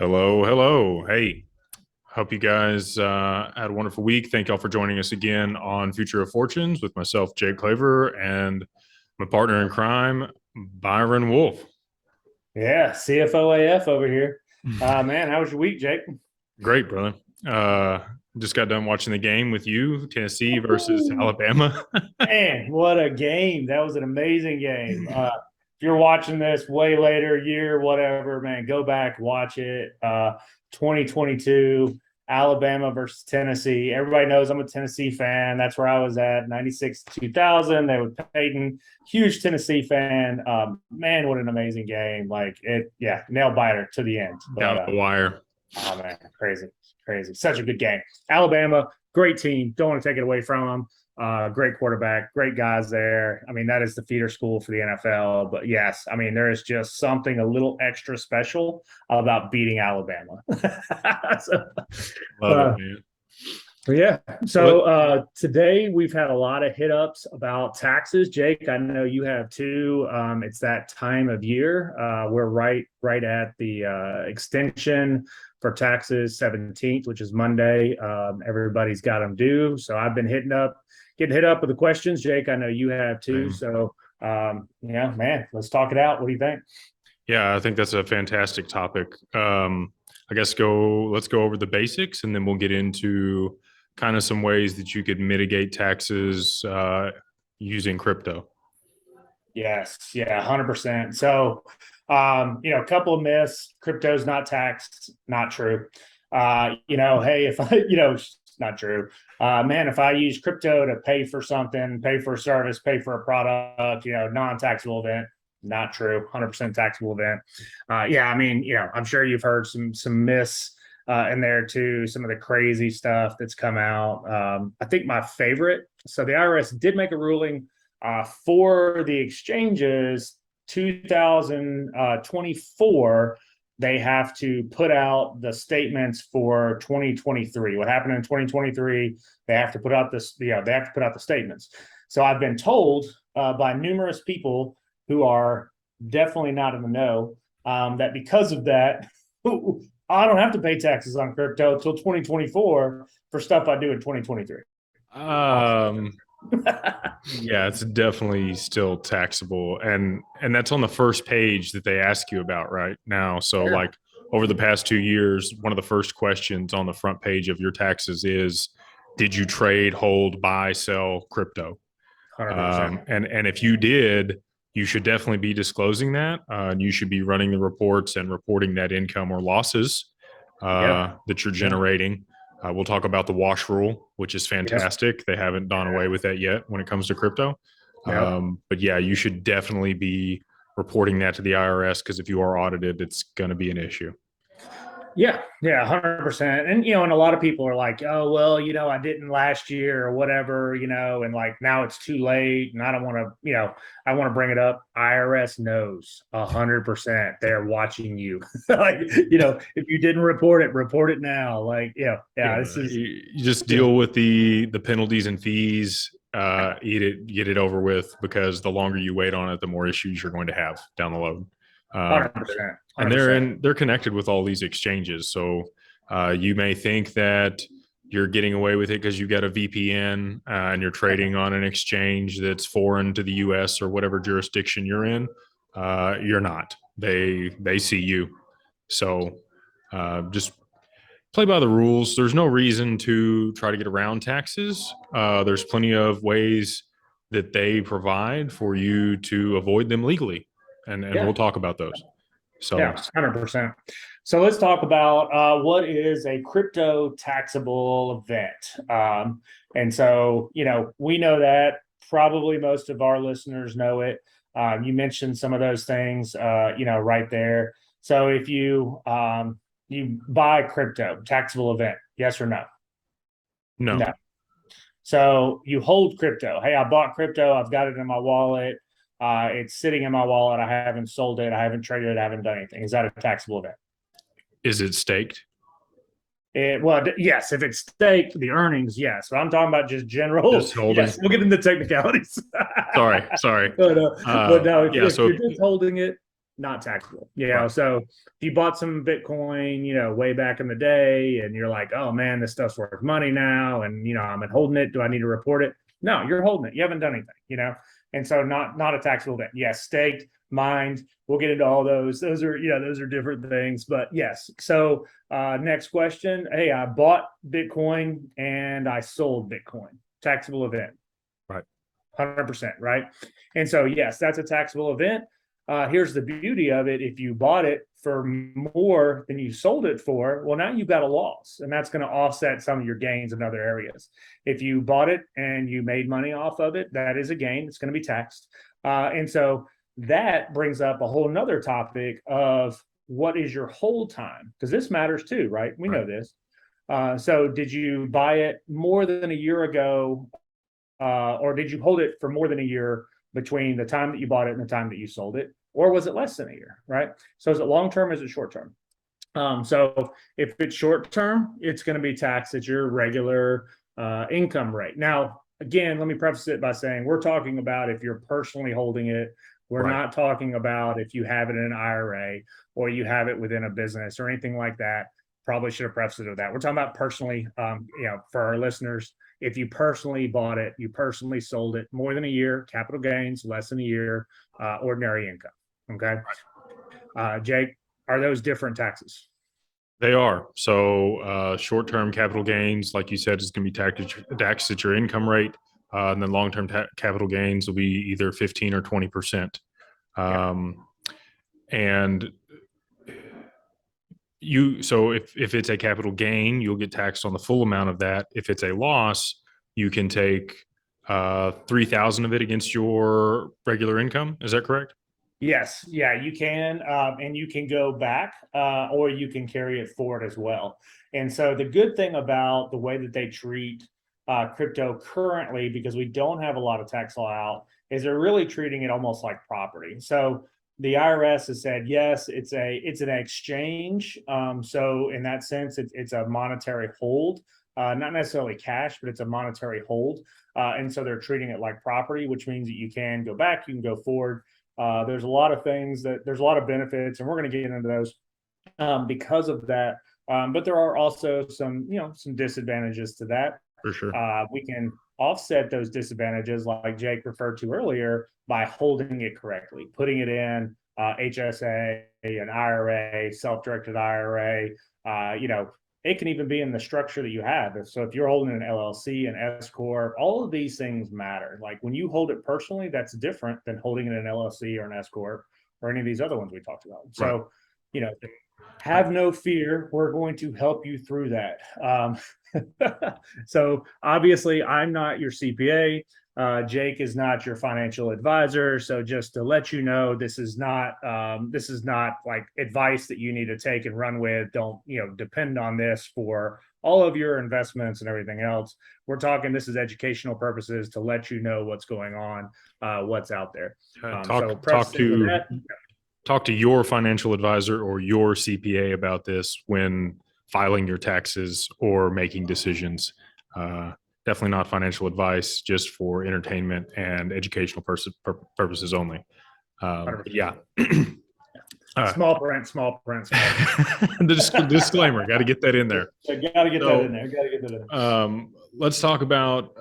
Hello, hello. Hey, hope you guys had a wonderful week. Thank y'all for joining us again on Future of Fortunes with myself, Jake Claver, and my partner in crime, Byron Wolf. Yeah, CFOAF over here. Man, how was your week, Jake? Great, brother. Uh, just got done watching the game with you, Tennessee versus Ooh. Alabama. Man, what a game. That was an amazing game. If you're watching this way later, year, whatever, man, go back, watch it. 2022, Alabama versus Tennessee. Everybody knows I'm a Tennessee fan. That's where I was at, 96 2000. They were Peyton, huge Tennessee fan. Man, what an amazing game. Like it, yeah, nail biter to the end. But Down the wire. Oh man, crazy, crazy. Such a good game. Alabama, great team. Don't want to take it away from them. Great quarterback, great guys there. I mean, that is the feeder school for the NFL. But yes, I mean, there is just something a little extra special about beating Alabama. so, Love it, uh, man. yeah. What? So today we've had a lot of hit ups about taxes. Jake, I know you have too. It's that time of year. We're right at the extension for taxes 17th, which is Monday. Everybody's got them due. So I've been getting hit up with the questions. Jake, I know you have too. So yeah, man, let's talk it out. What do you think? Yeah, I think that's a fantastic topic. I guess let's go over the basics and then we'll get into kind of some ways that you could mitigate taxes using crypto. Yes, yeah, 100%. So, a couple of myths. Crypto's not taxed. Not true. Hey, if I, it's not true. Man, if I use crypto to pay for something, pay for a service, pay for a product, non-taxable event. Not true. 100% taxable event. Yeah, I mean, I'm sure you've heard some myths in there too. Some of the crazy stuff that's come out. I think my favorite. So the IRS did make a ruling for the exchanges 2024. They have to put out the statements for 2023. What happened in 2023? They have to put out they have to put out the statements. So I've been told by numerous people who are definitely not in the know that because of that, I don't have to pay taxes on crypto until 2024 for stuff I do in 2023. Um, yeah, it's definitely still taxable, and that's on the first page that they ask you about right now. So, Yeah. like over the past 2 years, one of the first questions on the front page of your taxes is, "Did you trade, hold, buy, sell crypto?" 100%. And if you did, you should definitely be disclosing that. And you should be running the reports and reporting that income or losses Yeah. that you're Yeah. generating. We'll talk about the wash rule, which is Yeah. fantastic. They haven't done away with that yet when it comes to crypto. Yeah. But yeah, you should definitely be reporting that to the IRS because if you are audited, it's going to be an issue. Yeah, yeah, 100%. And a lot of people are like, "Oh, well, I didn't last year or whatever, and like now it's too late and I don't want to, I want to bring it up." IRS knows 100%. They're watching you. Like, if you didn't report it now. Like, yeah, Yeah, this is you just yeah, deal with the penalties and fees. Eat it, get it over with. Because the longer you wait on it, the more issues you're going to have down the road. Um, 100%, and 100%. they're connected with all these exchanges. So you may think that you're getting away with it because you got a VPN and you're trading on an exchange that's foreign to the U.S. or whatever jurisdiction you're in. You're not. They see you. So just play by the rules. There's no reason to try to get around taxes. There's plenty of ways that they provide for you to avoid them legally, and Yeah. we'll talk about those. Yeah, So 100%. So let's talk about what is a crypto taxable event. And so, we know that probably most of our listeners know it. You mentioned some of those things, right there. So if you buy crypto, taxable event, yes or no? no, No. So you hold crypto. Hey, I bought crypto. I've got it in my wallet. It's sitting in my wallet. I haven't sold it. I haven't traded it. I haven't done anything. Is that a taxable event? is it staked? Well, yes. If it's staked, the earnings, yes. But I'm talking about just general. Just holding. Yes, we'll get into technicalities. Sorry. but no, Yeah. if So you're just holding it, not taxable. Right. So if you bought some Bitcoin, way back in the day, and you're like, oh man, this stuff's worth money now, and I'm holding it. Do I need to report it? No, you're holding it. You haven't done anything. And so not a taxable event. Yes, staked, mined. We'll get into all those. Those are different things. But yes. So next question. Hey, I bought Bitcoin and I sold Bitcoin. Taxable event. Right. 100%, right? And so, yes, that's a taxable event. Here's the beauty of it. If you bought it for more than you sold it for, well, now you've got a loss, and that's going to offset some of your gains in other areas. If you bought it and you made money off of it, that is a gain. It's going to be taxed. And so that brings up a whole nother topic of what is your hold time? Because this matters too, right? We know this. So did you buy it more than a year ago, or did you hold it for more than a year between the time that you bought it and the time that you sold it? Or was it less than a year, right? So is it long-term? Is it short-term? So if it's short-term, it's going to be taxed at your regular income rate. Now, again, let me preface it by saying we're talking about if you're personally holding it. We're not talking about if you have it in an IRA or you have it within a business or anything like that. Probably should have prefaced it with that. We're talking about personally, for our listeners, if you personally bought it, you personally sold it more than a year, capital gains, less than a year, ordinary income. Okay. Jake, are those different taxes? They are. So short-term capital gains, like you said, is going to be taxed at your income rate. And then long-term capital gains will be either 15 or 20%. And so if it's a capital gain, you'll get taxed on the full amount of that. If it's a loss, you can take 3,000 of it against your regular income. Is that correct? Yes. Yeah, you can. And you can go back, or you can carry it forward as well. And so the good thing about the way that they treat crypto currently, because we don't have a lot of tax law out, is they're really treating it almost like property. So the IRS has said, yes, it's an exchange. So in that sense, it's a monetary hold, not necessarily cash, but it's a monetary hold. And so they're treating it like property, which means that you can go back, you can go forward. There's a lot of things there's a lot of benefits, and we're going to get into those because of that. But there are also some disadvantages to that. For sure. We can offset those disadvantages, like Jake referred to earlier, by holding it correctly, putting it in HSA, an IRA, self-directed IRA. It can even be in the structure that you have. So if you're holding an LLC, an S corp, all of these things matter. Like when you hold it personally, that's different than holding it in an LLC or an S corp or any of these other ones we talked about. So, have no fear. We're going to help you through that. So obviously, I'm not your CPA. Jake is not your financial advisor. So just to let you know, this is not like advice that you need to take and run with. Don't depend on this for all of your investments and everything else. We're talking, this is educational purposes to let you know what's going on, what's out there. Talk to your financial advisor or your CPA about this when filing your taxes or making decisions. Definitely not financial advice, just for entertainment and educational purposes only. Yeah. Small print. The disclaimer, got to get that in there. Got to get that in there. Let's talk about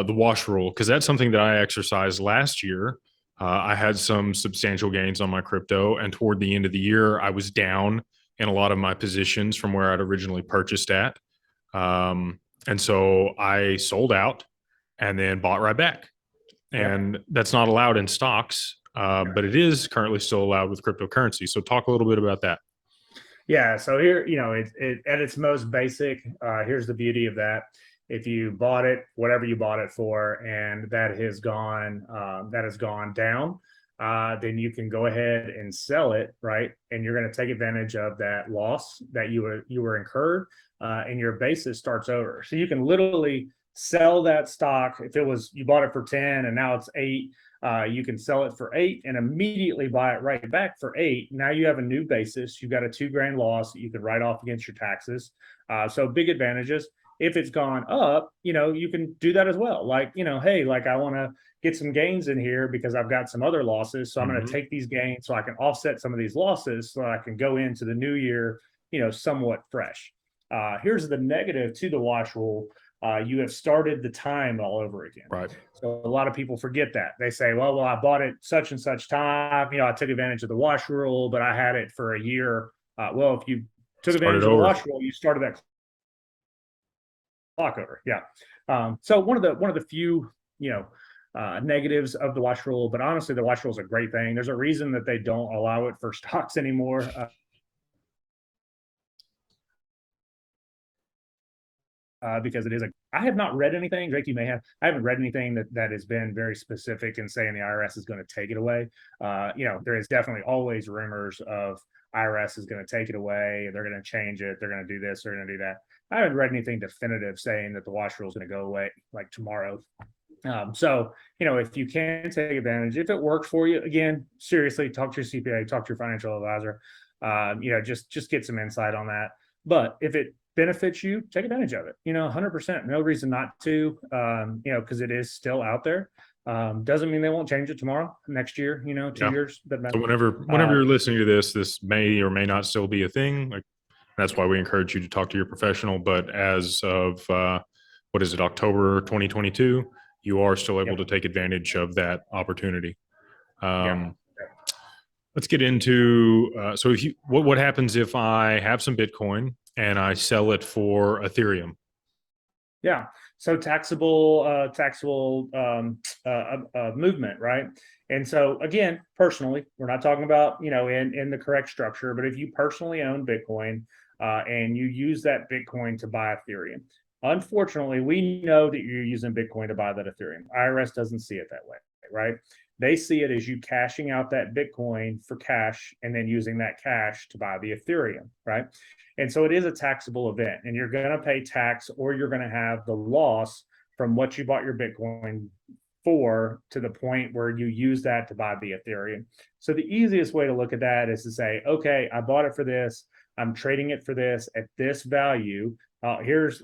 the wash rule, because that's something that I exercised last year. I had some substantial gains on my crypto, and toward the end of the year, I was down in a lot of my positions from where I'd originally purchased at. And so I sold out and then bought right back. And that's not allowed in stocks, but it is currently still allowed with cryptocurrency. So talk a little bit about that. Yeah. So here, at its most basic, here's the beauty of that. If you bought it, whatever you bought it for, and that has gone down, then you can go ahead and sell it, right? And you're going to take advantage of that loss that you were incurred, and your basis starts over. So you can literally sell that stock. If you bought it for 10 and now it's 8, you can sell it for 8 and immediately buy it right back for 8. Now you have a new basis. You've got a $2,000 loss that you could write off against your taxes. So big advantages. If it's gone up, you can do that as well. Like, hey, like I want to get some gains in here because I've got some other losses. So I'm going to Mhm. take these gains so I can offset some of these losses so I can go into the new year, somewhat fresh. Here's the negative to the wash rule. You have started the time all over again. Right. So a lot of people forget that. They say, well, I bought it such and such time. I took advantage of the wash rule, but I had it for a year. Well, if you took Start it advantage of the over. wash rule, you started that clock over. Yeah. So one of the few, negatives of the wash rule, but honestly, the wash rule is a great thing. There's a reason that they don't allow it for stocks anymore. Because it is I have not read anything. Drake, you may have. I haven't read anything that has been very specific in saying the IRS is going to take it away. There is definitely always rumors of IRS is going to take it away. They're going to change it. They're going to do this. They're going to do that. I haven't read anything definitive saying that the wash rule is going to go away like tomorrow. So, if you can take advantage, if it works for you, again, seriously, talk to your CPA, talk to your financial advisor. Just get some insight on that. But if it benefits you, take advantage of it. 100%. No reason not to. Because it is still out there. Doesn't mean they won't change it tomorrow, next year. 2 years. So whenever you're listening to this may or may not still be a thing. Like, that's why we encourage you to talk to your professional. But as of what is it, October 2022, you are still able Yep. to take advantage of that opportunity. Yeah. Let's get into so if you what happens if I have some Bitcoin and I sell it for Ethereum? Yeah. So taxable movement, right? And so again, personally, we're not talking about in the correct structure, but if you personally own Bitcoin and you use that Bitcoin to buy Ethereum, unfortunately, we know that you're using Bitcoin to buy that Ethereum. IRS doesn't see it that way, right? They see it as you cashing out that Bitcoin for cash and then using that cash to buy the Ethereum, right? And so it is a taxable event, and you're going to pay tax or you're going to have the loss from what you bought your Bitcoin for to the point where you use that to buy the Ethereum. So the easiest way to look at that is to say, okay, I bought it for this. I'm trading it for this at this value. Let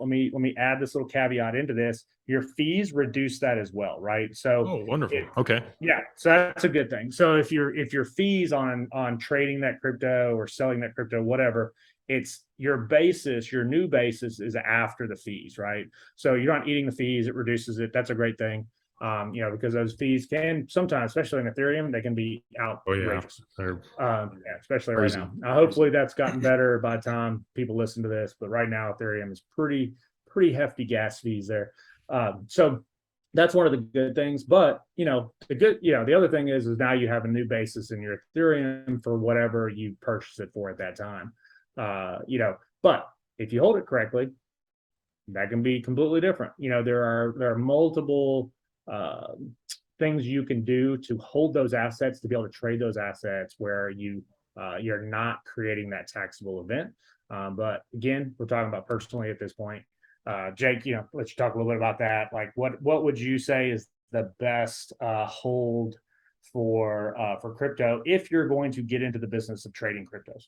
me add this little caveat into this. Your fees reduce that as well, right? So Oh, wonderful. Okay. yeah, so that's a good thing. So if your fees on trading that crypto or selling that crypto, whatever, it's your basis, your new basis is after the fees, right? So you're not eating the fees, it reduces it. That's a great thing. Because those fees can sometimes, especially in Ethereum, they can be Oh yeah, outrageous. they're Yeah, especially right crazy. now. Hopefully that's gotten better by the time people listen to this, but right now Ethereum is pretty hefty gas fees there. So that's one of the good things. But the other thing is now you have a new basis in your Ethereum for whatever you purchase it for at that time. But if you hold it correctly, that can be completely different. There are multiple uh, things you can do to hold those assets to be able to trade those assets where you're not creating that taxable event. But again, we're talking about personally at this point. Jake, let you talk a little bit about that. Like, what would you say is the best hold for crypto if you're going to get into the business of trading cryptos?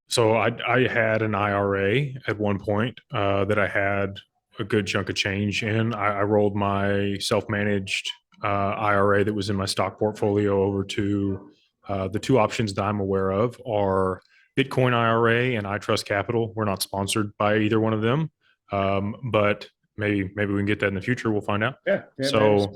So I had an IRA at one point that I had a good chunk of change in. I rolled my self-managed IRA that was in my stock portfolio over to the two options that I'm aware of are Bitcoin IRA and I Trust Capital. We're not sponsored by either one of them, but maybe we can get that in the future. We'll find out. Yeah, So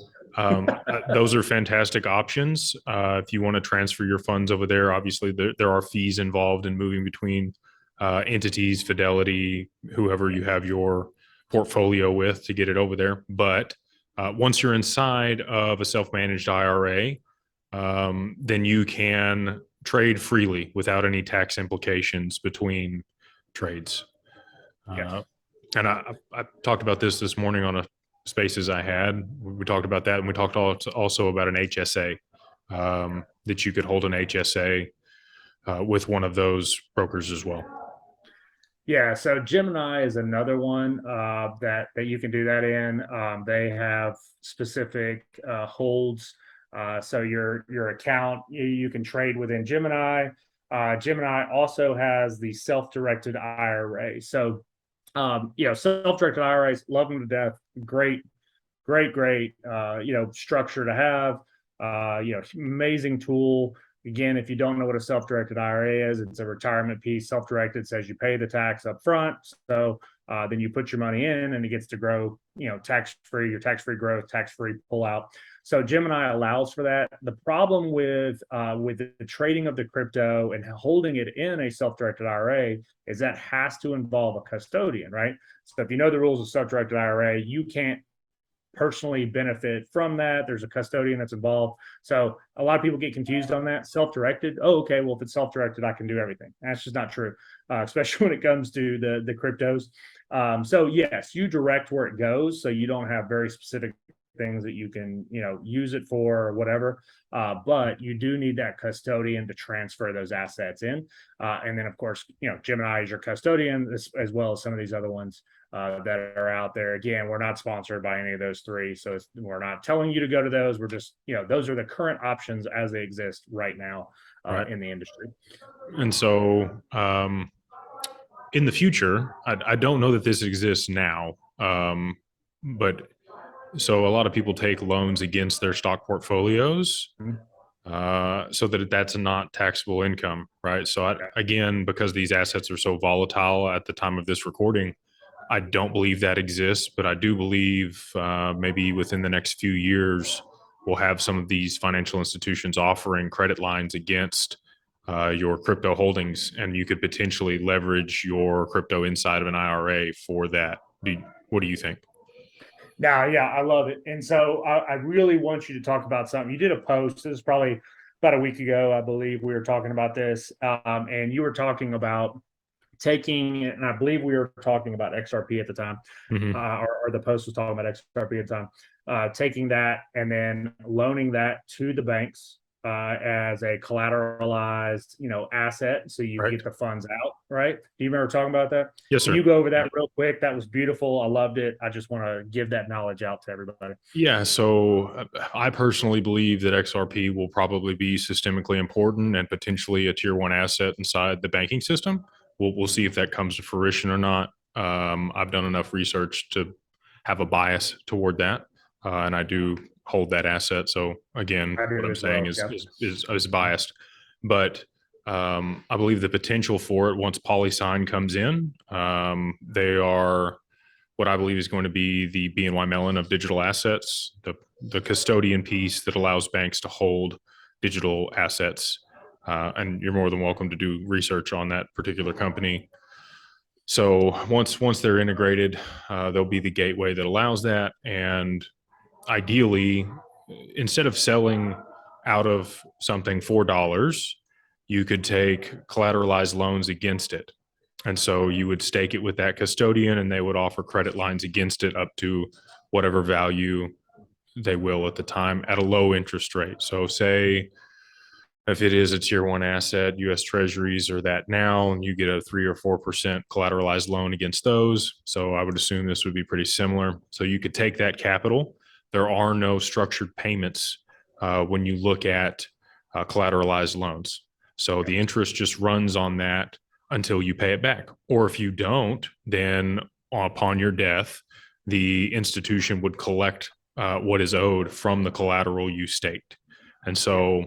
those are fantastic options. If you want to transfer your funds over there, obviously there are fees involved in moving between entities, Fidelity, whoever you have your portfolio with to get it over there. But once you're inside of a self-managed IRA, then you can trade freely without any tax implications between trades. yes. And I talked about this morning on a spaces I had. We talked about that, and we talked also about an HSA, that you could hold an HSA with one of those brokers as well. Yeah, so Gemini is another one that you can do that in. They have specific holds. So your account you can trade within Gemini. Gemini also has the self-directed IRA. So self-directed IRAs, love them to death. Great great, structure to have. Amazing tool. Again, if you don't know what a self-directed IRA is, it's a retirement piece. Self-directed says you pay the tax up front. So then you put your money in and it gets to grow, tax-free, your tax-free growth, tax-free pullout. So Gemini allows for that. The problem with the trading of the crypto and holding it in a self-directed IRA is that has to involve a custodian, right? So if you know the rules of self-directed IRA, you can't personally benefit from that. There's a custodian that's involved. So a lot of people get confused on that. Self-directed. Oh, okay. Well, if it's self-directed, I can do everything. That's just not true, especially when it comes to the cryptos. So yes, you direct where it goes. So you don't have very specific things that you can, use it for or whatever. But you do need that custodian to transfer those assets in. And then of course, Gemini is your custodian as well as some of these other ones that are out there. Again, we're not sponsored by any of those three. So we're not telling you to go to those. We're just, those are the current options as they exist right now Right. in the industry. And so in the future, I don't know that this exists now, but so a lot of people take loans against their stock portfolios so that that's not taxable income, right? So again, because these assets are so volatile at the time of this recording, I don't believe that exists, but I do believe maybe within the next few years, we'll have some of these financial institutions offering credit lines against your crypto holdings, and you could potentially leverage your crypto inside of an IRA for that. What do you think? Now, yeah, I love it. And so I really want you to talk about something. You did a post. This is probably about a week ago, I believe we were talking about this. And you were talking about taking, and I believe we were talking about XRP at the time, Mm-hmm. or the post was talking about XRP at the time, taking that and then loaning that to the banks as a collateralized, asset, so you Right. get the funds out. Right? Do you remember talking about that? Yes, Can sir. you go over that real quick? That was beautiful. I loved it. I just want to give that knowledge out to everybody. Yeah, so I personally believe that XRP will probably be systemically important and potentially a tier one asset inside the banking system. We'll see if that comes to fruition or not. I've done enough research to have a bias toward that, and I do hold that asset. So again, I what do I'm as saying well. Yeah. is biased, but I believe the potential for it once PolySign comes in. They are what I believe is going to be the BNY Mellon of digital assets, the custodian piece that allows banks to hold digital assets. And you're more than welcome to do research on that particular company. So once they're integrated, they'll be the gateway that allows that. And ideally, instead of selling out of something $4, you could take collateralized loans against it. And so you would stake it with that custodian and they would offer credit lines against it up to whatever value they will at the time at a low interest rate. So say if it is a tier one asset, US treasuries are that now, and you get a 3 or 4% collateralized loan against those. So I would assume this would be pretty similar. So you could take that capital. There are no structured payments when you look at collateralized loans. So the interest just runs on that until you pay it back. Or if you don't, then upon your death, the institution would collect what is owed from the collateral you staked. And so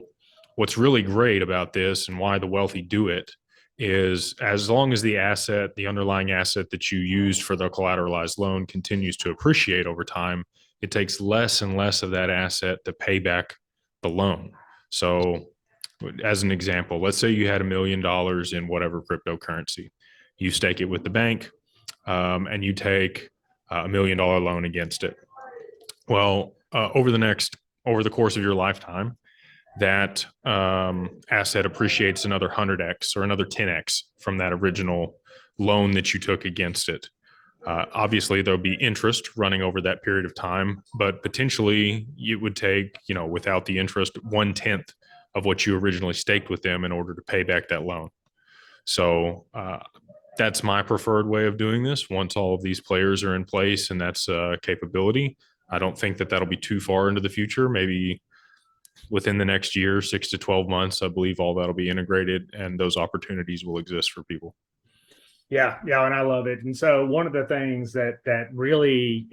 what's really great about this and why the wealthy do it is as long as the asset, the underlying asset that you used for the collateralized loan continues to appreciate over time, it takes less and less of that asset to pay back the loan. So as an example, let's say you had $1 million in whatever cryptocurrency. You stake it with the bank and you take $1 million loan against it. Well, over the course of your lifetime, that asset appreciates another 100x or another 10x from that original loan that you took against it. Obviously, there'll be interest running over that period of time, but potentially it would take, without the interest, 1/10 of what you originally staked with them in order to pay back that loan. So that's my preferred way of doing this. Once all of these players are in place and that's a capability, I don't think that that'll be too far into the future. Maybe within the next year, 6 to 12 months, I believe all that'll be integrated and those opportunities will exist for people. Yeah, and I love it. And so one of the things that really,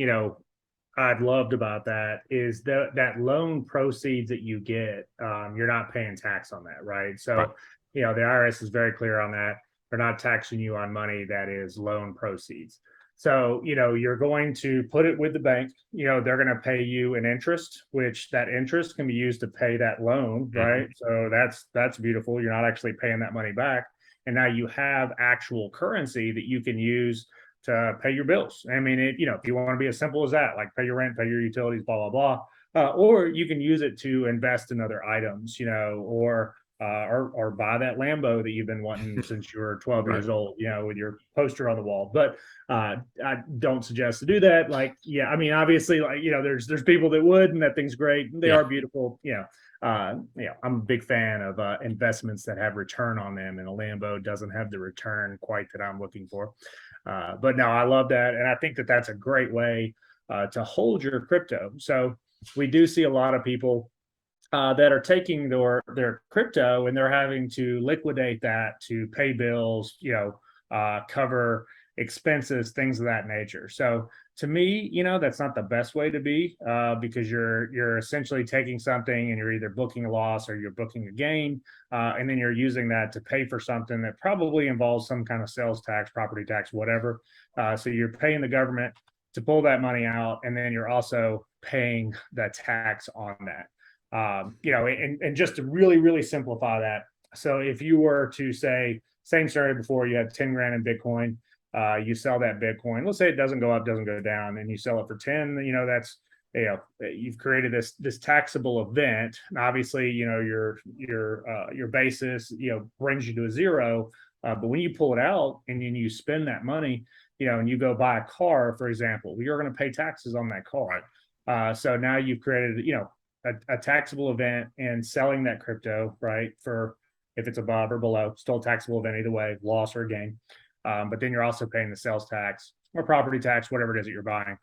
I've loved about that is that loan proceeds that you get, you're not paying tax on that, right? Right. So, the IRS is very clear on that. They're not taxing you on money that is loan proceeds. So, you're going to put it with the bank. They're going to pay you an interest, which that interest can be used to pay that loan, Mhm. right? So that's beautiful. You're not actually paying that money back. And now you have actual currency that you can use to pay your bills. I mean, if you want to be as simple as that, like pay your rent, pay your utilities, blah, blah, blah. Or you can use it to invest in other items, or buy that Lambo that you've been wanting since you were 12 Right. years old, with your poster on the wall. But I don't suggest to do that. Like, yeah, I mean, obviously, like, there's people that would, and that thing's great. They Yeah. are beautiful. I'm a big fan of investments that have return on them, and a Lambo doesn't have the return quite that I'm looking for. But no, I love that, and I think that that's a great way to hold your crypto. So we do see a lot of people that are taking their crypto and they're having to liquidate that to pay bills, cover expenses, things of that nature. So to me, that's not the best way to be because you're essentially taking something and you're either booking a loss or you're booking a gain, and then you're using that to pay for something that probably involves some kind of sales tax, property tax, whatever. So you're paying the government to pull that money out, and then you're also paying the tax on that. And just to really, really simplify that. So if you were to say, same story before, you had 10 grand in Bitcoin, you sell that Bitcoin, let's say it doesn't go up, doesn't go down, and you sell it for 10, that's, you've created this taxable event. And obviously, your basis, brings you to a zero. But when you pull it out and then you spend that money, and you go buy a car, for example, you're going to pay taxes on that car. So now you've created, a taxable event and selling that crypto, right? For if it's above or below, still a taxable event either way, loss or gain. But then you're also paying the sales tax or property tax, whatever it is that you're buying.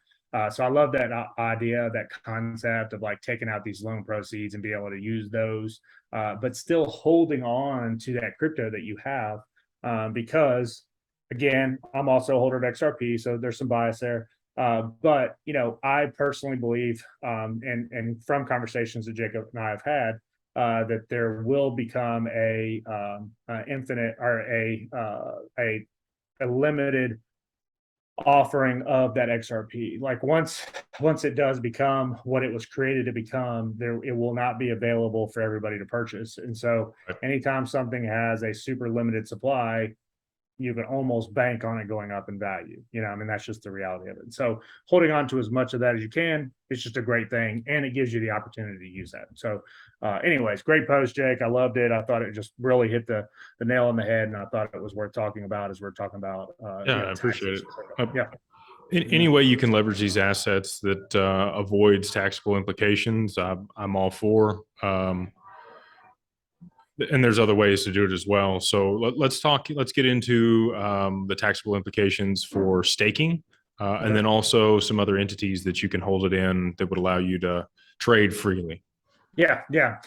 So I love that idea, that concept of like taking out these loan proceeds and be able to use those, but still holding on to that crypto that you have, because again, I'm also a holder of XRP, so there's some bias there. But I personally believe, and from conversations that Jacob and I have had, that there will become a infinite or a limited offering of that XRP. Like once it does become what it was created to become, it will not be available for everybody to purchase. And so, Right. anytime something has a super limited supply, you can almost bank on it going up in value. I mean, that's just the reality of it. So holding on to as much of that as you can, it's just a great thing. And it gives you the opportunity to use that. So anyways, great post, Jake. I loved it. I thought it just really hit the nail on the head. And I thought it was worth talking about as we're talking about, Yeah, I appreciate taxes. it. Yeah. Any way you can leverage these assets that avoids taxable implications, I'm all for. And there's other ways to do it as well. So let's get into the taxable implications for staking, and Okay. then also some other entities that you can hold it in that would allow you to trade freely. Yeah, yeah.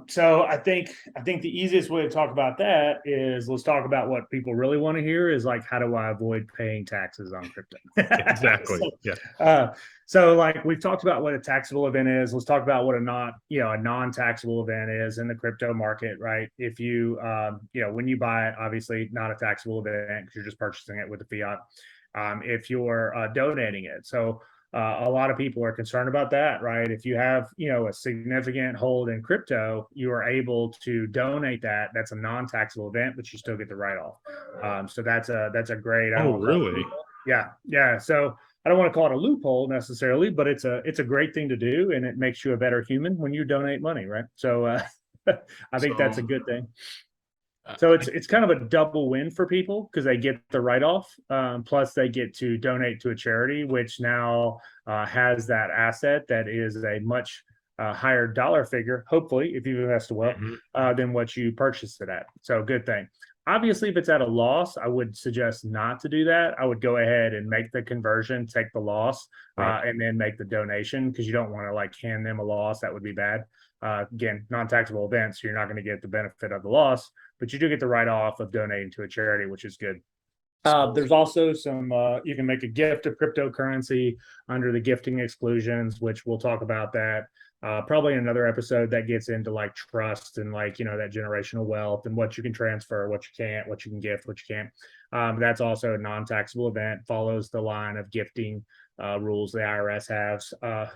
So I think the easiest way to talk about that is let's talk about what people really want to hear is like how do I avoid paying taxes on crypto? Exactly. so, Yeah. uh, so like we've talked about what a taxable event is. Let's talk about what a non-taxable event is in the crypto market, right? If you when you buy it, obviously not a taxable event because you're just purchasing it with the fiat. If you're donating it, so a lot of people are concerned about that, right? If you have, a significant hold in crypto, you are able to donate that. That's a non-taxable event, but you still get the write-off. So that's a great. I don't Oh, want to call it a really? loophole. Yeah, yeah. So I don't want to call it a loophole necessarily, but it's a great thing to do, and it makes you a better human when you donate money, right? So I think that's a So good thing. uh, So it's kind of a double win for people because they get the write off, plus they get to donate to a charity, which now has that asset that is a much higher dollar figure, hopefully, if you invest well, mhm, than what you purchased it at. So good thing. Obviously, if it's at a loss, I would suggest not to do that. I would go ahead and make the conversion, take the loss, right. and then make the donation because you don't want to like hand them a loss. That would be bad. Again, non-taxable events, so you're not going to get the benefit of the loss, but you do get the write off of donating to a charity, which is good. There's also some, you can make a gift of cryptocurrency under the gifting exclusions, which we'll talk about that probably in another episode that gets into like trust and like, that generational wealth and what you can transfer, what you can't, what you can gift, what you can't. That's also a non-taxable event, follows the line of gifting rules the IRS has.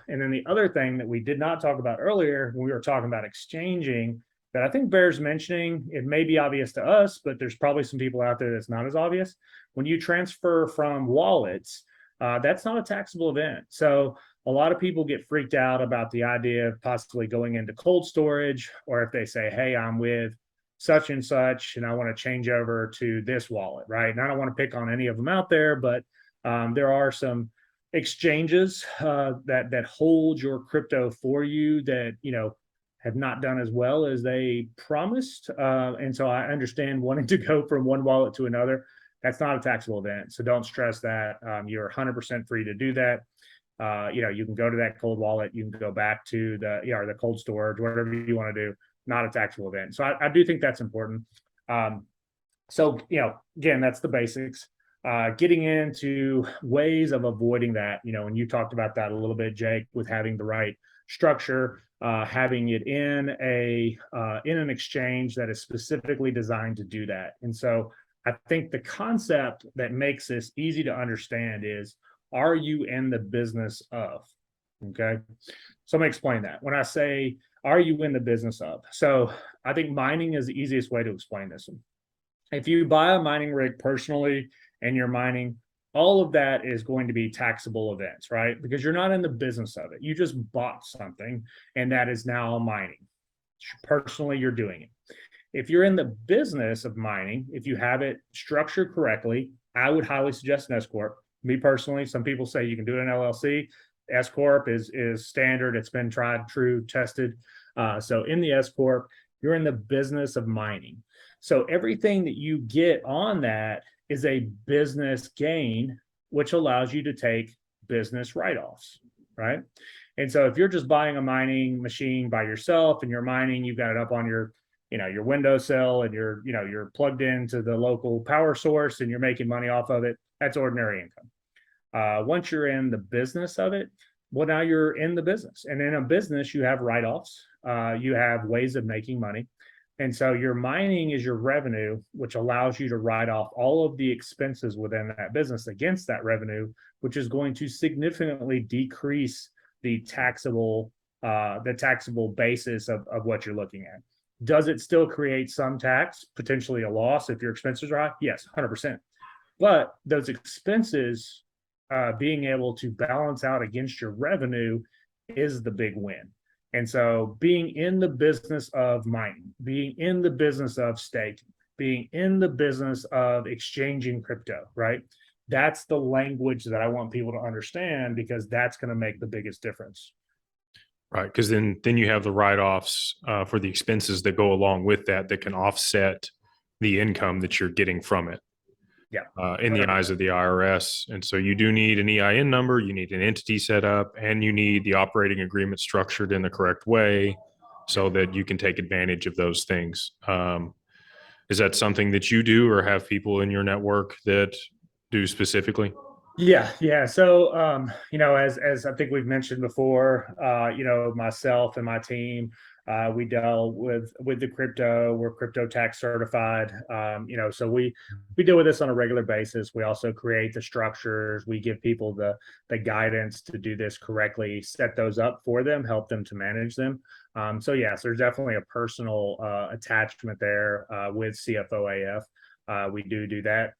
And then the other thing that we did not talk about earlier when we were talking about exchanging that I think bears mentioning, it may be obvious to us, but there's probably some people out there that's not as obvious. When you transfer from wallets, that's not a taxable event. So a lot of people get freaked out about the idea of possibly going into cold storage, or if they say, hey, I'm with such and such, and I want to change over to this wallet, right? And I don't want to pick on any of them out there, but there are some exchanges that hold your crypto for you that, have not done as well as they promised. And so I understand wanting to go from one wallet to another. That's not a taxable event. So don't stress that. You're 100% free to do that. You can go to that cold wallet. You can go back to the cold storage, whatever you want to do. Not a taxable event. So I do think that's important. So, again, that's the basics. Getting into ways of avoiding that, and you talked about that a little bit, Jake, with having the right structure, having it in an exchange that is specifically designed to do that. And so I think the concept that makes this easy to understand is, are you in the business of? Okay. So let me explain that. When I say, are you in the business of? So I think mining is the easiest way to explain this. If you buy a mining rig personally and you're mining, all of that is going to be taxable events, right? Because you're not in the business of it. You just bought something and that is now mining. Personally, you're doing it. If you're in the business of mining, if you have it structured correctly, I would highly suggest an S Corp. Me personally, some people say you can do an LLC. S Corp is standard. It's been tried, true, tested. So in the S Corp, you're in the business of mining. So everything that you get on that is a business gain, which allows you to take business write-offs, right? And so if you're just buying a mining machine by yourself and you're mining, you've got it up on your windowsill and you're plugged into the local power source and you're making money off of it, that's ordinary income. Once you're in the business of it, well, now you're in the business. And in a business, you have write-offs, you have ways of making money. And so your mining is your revenue, which allows you to write off all of the expenses within that business against that revenue, which is going to significantly decrease the taxable basis of what you're looking at. Does it still create some tax, potentially a loss if your expenses are high? Yes, 100%. But those expenses being able to balance out against your revenue is the big win. And so being in the business of mining, being in the business of staking, being in the business of exchanging crypto, right? That's the language that I want people to understand, because that's going to make the biggest difference. Right. Because then you have the write-offs for the expenses that go along with that can offset the income that you're getting from it. Yeah. In the eyes of the IRS. And so you do need an EIN number, you need an entity set up, and you need the operating agreement structured in the correct way so that you can take advantage of those things. Is that something that you do or have people in your network that do specifically? Yeah. So, as I think we've mentioned before, myself and my team, we deal with the crypto. We're crypto tax certified. So we deal with this on a regular basis. We also create the structures. We give people the guidance to do this correctly, set those up for them, help them to manage them. So yes, there's definitely a personal attachment there with CFOAF. We do that.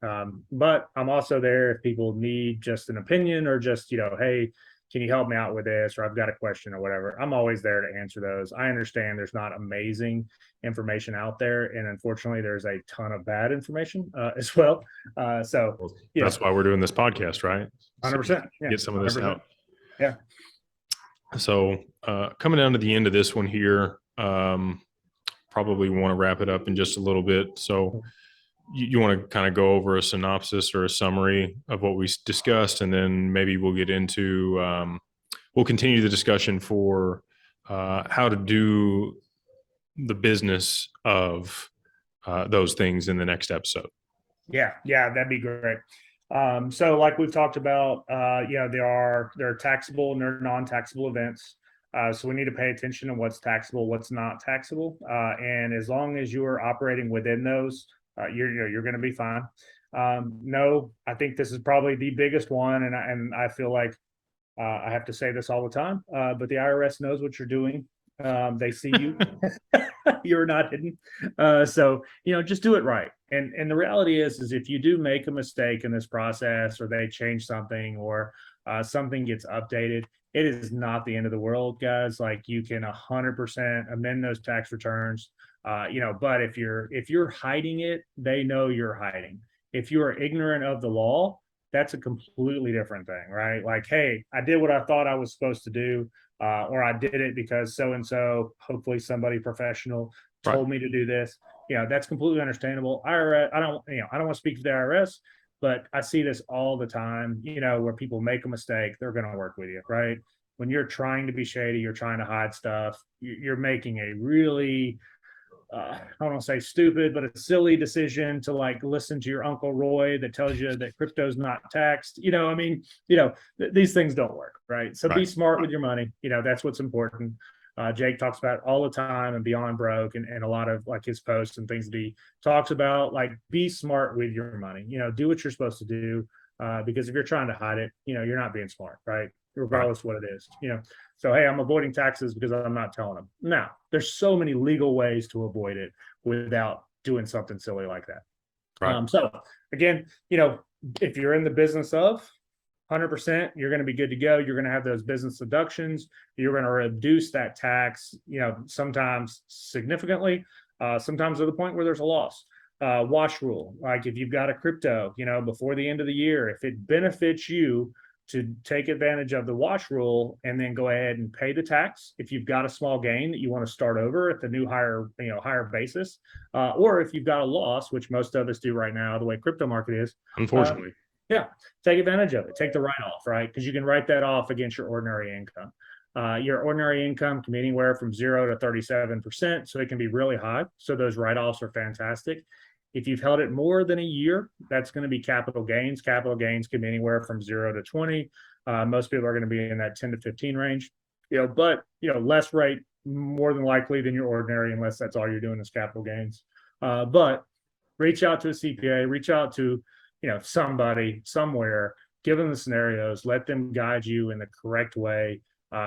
But I'm also there if people need just an opinion or just, hey, can you help me out with this? Or I've got a question or whatever. I'm always there to answer those. I understand there's not amazing information out there. And unfortunately, there's a ton of bad information as well. That's why we're doing this podcast, right? 100%. Yeah, get some of this 100%. out. Yeah. So coming down to the end of this one here, probably want to wrap it up in just a little bit. So you want to kind of go over a synopsis or a summary of what we discussed, and then maybe we'll get into, we'll continue the discussion for how to do the business of those things in the next episode. Yeah, that'd be great. So like we've talked about, there are taxable and there are non-taxable events. So we need to pay attention to what's taxable, what's not taxable. And as long as you are operating within those, you're going to be fine. No, I think this is probably the biggest one, and I feel like I have to say this all the time, but the IRS knows what you're doing. They see you. You're not hidden. So just do it right. And the reality is if you do make a mistake in this process, or they change something, or something gets updated, it is not the end of the world, guys. Like, you can 100% amend those tax returns. But if you're hiding it, they know you're hiding. If you are ignorant of the law, that's a completely different thing, right? Like, hey, I did what I thought I was supposed to do, or I did it because so and so, hopefully somebody professional, Right. told me to do this. That's completely understandable. IRS, I don't want to speak for the IRS, but I see this all the time. Where people make a mistake, they're going to work with you, right? When you're trying to be shady, you're trying to hide stuff. You're making a really I don't want to say stupid, but a silly decision to like listen to your Uncle Roy that tells you that crypto's not taxed. These things don't work, right? So be Right. smart with your money. That's what's important. Jake talks about it all the time, and Beyond Broke, and a lot of like his posts and things that he talks about. Like, be smart with your money. Do what you're supposed to do, because if you're trying to hide it, you're not being smart, right? Right. Regardless what it is. So, hey, I'm avoiding taxes because I'm not telling them. Now, there's so many legal ways to avoid it without doing something silly like that. Right. So again, if you're in the business of 100%, you're going to be good to go. You're going to have those business deductions. You're going to reduce that tax, sometimes significantly, sometimes to the point where there's a loss. Wash rule, like if you've got a crypto, before the end of the year, if it benefits you to take advantage of the wash rule and then go ahead and pay the tax, if you've got a small gain that you want to start over at the new higher basis, or if you've got a loss, which most of us do right now, the way crypto market is, Unfortunately. yeah, take advantage of it. Take the write-off, right? Because you can write that off against your ordinary income. Your ordinary income can be anywhere from 0 to 37%, so it can be really high. So those write-offs are fantastic. If you've held it more than a year, that's going to be capital gains. Capital gains can be anywhere from 0 to 20. Most people are going to be in that 10 to 15 range. But less rate more than likely than your ordinary, unless that's all you're doing is capital gains. But reach out to a CPA, reach out to somebody somewhere, give them the scenarios, let them guide you in the correct way,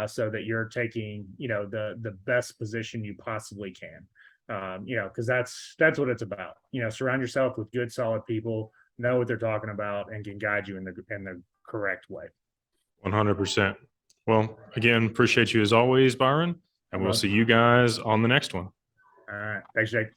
so that you're taking the best position you possibly can. Because that's what it's about. Surround yourself with good, solid people, know what they're talking about, and can guide you in the correct way. 100%. Well, again, appreciate you as always, Byron, and we'll see you guys on the next one. All right, thanks, Jake.